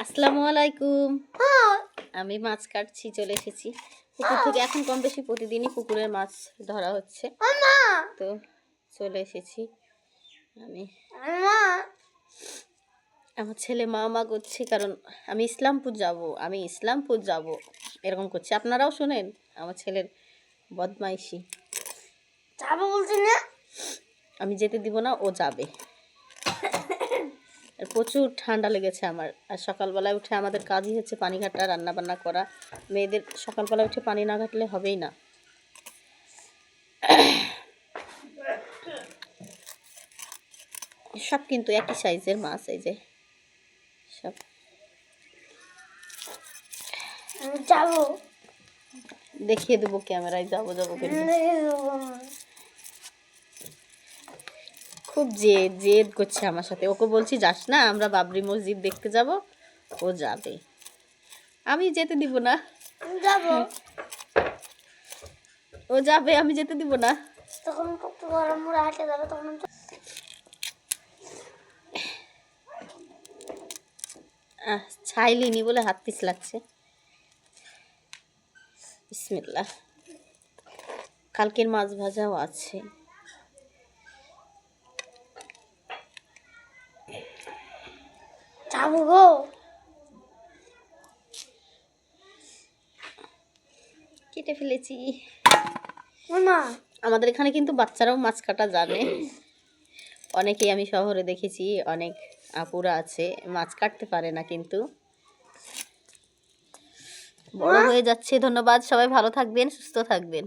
আসসালামু আলাইকুম। আমি মাছ কাটছি, চলে এসেছি পুকুর থেকে। এখন কম বেশি প্রতিদিনই পুকুরের মাছ ধরা হচ্ছে, তো চলে এসেছি। আমি আমার ছেলে মা মা করছে, কারণ আমি ইসলামপুর যাব এরকম করছে। আপনারাও শোনেন আমার ছেলের বদমাইশি। যাবো বলছি না, আমি যেতে দিব না, ও যাবে। প্রচুর ঠান্ডা লেগেছে আমার। আর সকালবেলায় উঠে আমাদের কাজই হচ্ছে পানি ঘাটা, রান্না বান্না করা। মেয়েদের সকালবেলা উঠে পানি না ঘাটলে হবেই না। সব কিন্তু একই সাইজের মাছ, এই যে সব। যাবো, দেখিয়ে দেবো ক্যামেরায়, যাবো যাবো করে। খুব জেদ করছে আমার সাথে। ওকে বলছি যাস না, আমরা বাবরি মসজিদ দেখতে যাব, ও যাবে। আমি যেতে দিব না। যাবো, ও যাবে, আমি যেতে দিব না। তখন একটু গরম মুড়ে হাঁটে যাবে, তখন ছাইলিনি বলে হাত পিছ লাগছে। বিসমিল্লাহ। কালকের মাছ ভাজাও আছে। যাবো গো। কেটে ফেলেছি। মা, আমাদের এখানে কিন্তু বাচ্চারাও মাছ কাটা জানে। অনেকেই আমি শহরে দেখেছি, অনেক আপুরা আছে মাছ কাটতে পারে না, কিন্তু বড় হয়ে যাচ্ছে। ধন্যবাদ, সবাই ভালো থাকবেন, সুস্থ থাকবেন।